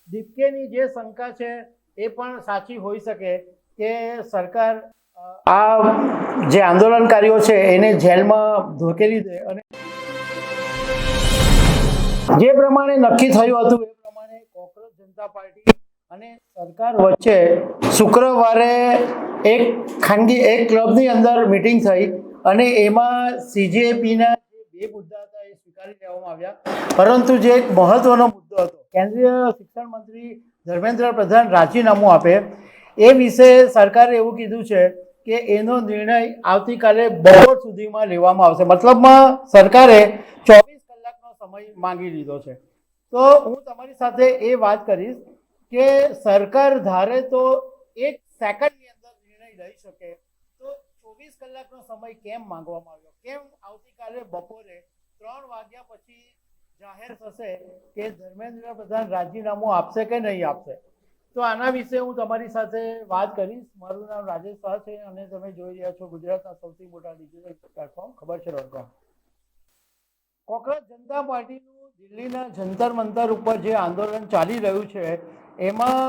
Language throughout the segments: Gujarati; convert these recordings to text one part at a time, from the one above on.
દીપકેની જે શંકા છે એ પણ સાચી હોઈ શકે કે સરકાર આ જે આંદોલનકારીઓ છે એને જેલમાં ધકેલી દે અને જે પ્રમાણે નક્કી થયું હતું એ પ્રમાણે કોકરોચ જનતા પાર્ટી અને સરકાર વચ્ચે શુક્રવારે એક ક્લબની અંદર મીટિંગ થઈ અને એમાં સીજેપીના જે બે મુદ્દા હતા એ સ્વીકારી લેવામાં આવ્યા, પરંતુ જે એક મહત્વનો મુદ્દો હતો, કેન્દ્રીય શિક્ષણ મંત્રી ધર્મેન્દ્ર પ્રધાન રાજીનામું આપે એ વિશે સરકારે એવું કીધું છે કે એનો નિર્ણય આવતીકાલે બપોર સુધીમાં લેવામાં આવશે. મતલબમાં સરકારે 24 કલાકનો સમય માંગી લીધો છે. તો હું તમારી સાથે એ વાત કરીશ કે સરકાર ધારે તો 1 સેકન્ડની અંદર નિર્ણય લઈ શકે, તો 24 કલાકનો સમય કેમ માંગવામાં આવ્યો? કેમ આવતીકાલે બપોરે 3 વાગ્યા પછી જાહેર થશે કે ધર્મેન્દ્ર પ્રધાન રાજીનામું આપશે કે નહીં આપશે? તો આના વિશે હું તમારી સાથે વાત કરીશ. મારું નામ રાજેશ શાહ છે અને તમે જોઈ રહ્યા છો ગુજરાતના સૌથી મોટા ડિજિટલ પ્લેટફોર્મ ખબર છે. કોકરોચ જનતા પાર્ટીનું દિલ્હીના જંતર મંતર ઉપર જે આંદોલન ચાલી રહ્યું છે એમાં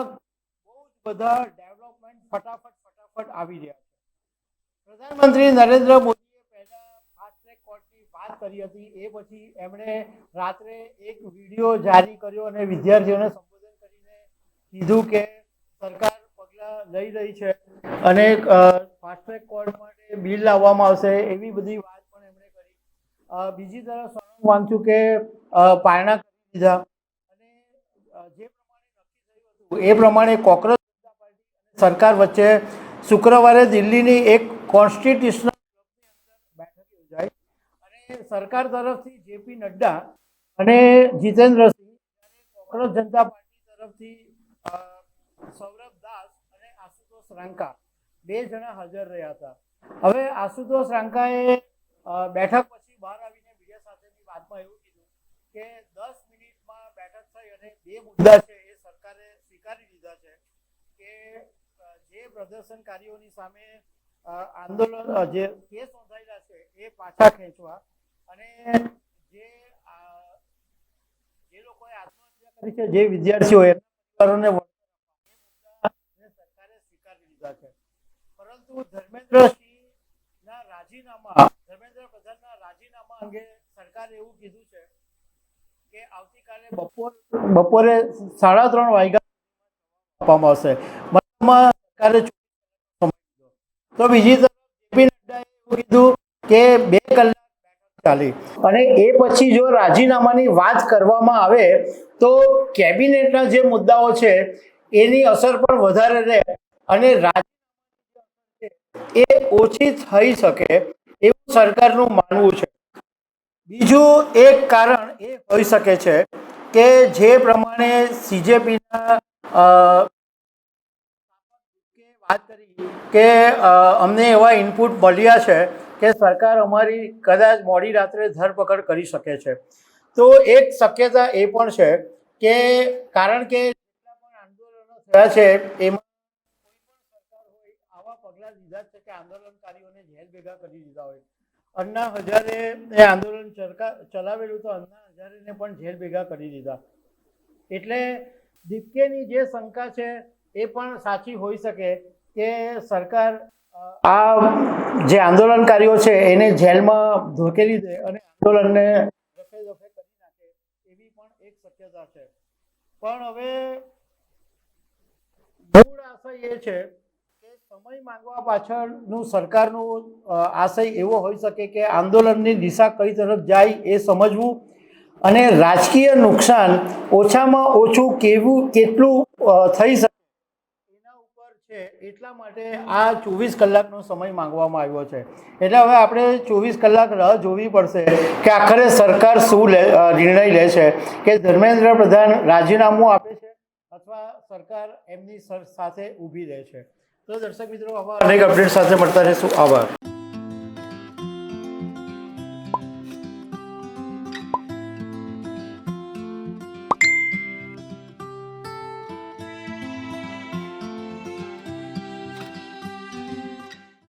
બહુ જ બધા ડેવલપમેન્ટ ફટાફટ આવી રહ્યા છે. પ્રધાનમંત્રી નરેન્દ્ર મોદીએ પહેલા ફાસ્ટ ટ્રેક કોર્ટની વાત કરી હતી, એ પછી એમણે રાત્રે એક વિડીયો જારી કર્યો અને વિદ્યાર્થીઓને સંબોધન કરીને કીધું કે સરકાર પગલાં લઈ રહી છે અને ફાસ્ટ ટ્રેક કોર્ટ માટે બિલ લાવવામાં આવશે, એવી બધી વાત પણ એમણે કરી. બીજી તરફ સોનમ વાંગચુકે પારણા કરી દીધા અને જે પ્રમાણે નક્કી થયું હતું એ પ્રમાણે કોકરોચ જનતા પાર્ટી અને સરકાર વચ્ચે શુક્રવારે દિલ્હીની એક કોન્સ્ટિટ્યુશનલ ક્લબની અંદર બેઠક યોજાઈ અને સરકાર તરફથી જેપી નડ્ડા અને જીતેન્દ્રસિંહ, જ્યારે કોકરોચ જનતા પાર્ટી તરફથી સૌરભ દાસ અને આશુતોષ રાંકા 2 જણા હાજર રહ્યા હતા. હવે આશુતોષ રાંકાએ બેઠક પછી બહાર આવીને મીડિયા સાથેની વાતમાં એવું કીધું કે 10 મિનિટમાં બેઠક થઈ અને 2 મુદ્દા છે એ સરકારે સ્વીકારી લીધા છે કે જે પ્રદર્શનકારીઓની સામે આંદોલન જે કેસ નોંધાયેલા છે એ પાછા ખેંચવા અને જે લોકોએ આત્મહત્યા કરી છે, જે વિદ્યાર્થીઓએ પરિવારોને સરકારે સ્વીકારી લીધા છે. પરંતુ ધર્મેન્દ્ર પ્રધાનના રાજીનામા અંગે સરકારે એવું કીધું છે કે આવતીકાલે બપોરે 3:30 વાગ્યા આપવામાં આવશે. મતલબમાં સરકારે તો બીજી તરફ જેપી નડ્ડાએ એવું કીધું કે 2 કલાક બેઠક ચાલી અને એ પછી જો રાજીનામાની વાત કરવામાં આવે તો કેબિનેટના જે મુદ્દાઓ છે એની અસર પણ વધારે રહે અને રાજીનામાની એ ઓછી થઈ શકે એવું સરકારનું માનવું છે. બીજું એક કારણ એ હોઈ શકે છે કે જે પ્રમાણે સીજેપીના વાત કરી કે અમને એવા ઇનપુટ મળ્યા છે કે સરકાર અમારી કદાચ મોડી રાત્રે ધરપકડ કરી શકે છે. તો એક શક્યતા એ પણ છે કે કારણ કે જેટલા પણ આંદોલનો થયા છે એમાં કોઈ પણ સરકાર હોય આવા પગલાં લીધા છે કે આંદોલનકારીઓને જેલ ભેગા કરી દીધા હોય. અન્ના હજારે એ આંદોલન ચલાવેલું તો અન્ના હજારેને પણ જેલ ભેગા કરી દીધા. એટલે દીપકેની જે શંકા છે એ પણ સાચી હોઈ શકે કે સરકાર આ જે આંદોલનકારીઓ છે એને જેલમાં ધકેલી દે અને આંદોલનને દફે કરી નાખે, એવી પણ એક શક્યતા છે. પણ હવે મૂળ આશય એ છે કે સમય માંગવા પાછળનું સરકારનું આશય એવો હોઈ શકે કે આંદોલનની દિશા કઈ તરફ જાય એ સમજવું અને રાજકીય નુકસાન ઓછામાં ઓછું કેટલું થઈ શકે એના ઉપર છે. એટલા માટે આ 24 કલાકનો સમય માંગવામાં આવ્યો છે. એટલે હવે આપણે 24 કલાક રાહ જોવી પડશે કે આખરે સરકાર શું નિર્ણય લે છે, કે ધર્મેન્દ્ર પ્રધાન રાજીનામું આપે છે અથવા સરકાર એમની સાથે ઊભી રહે છે. તો દર્શક મિત્રો, આવા અનેક અપડેટ સાથે મળતા રહેશું. આભાર.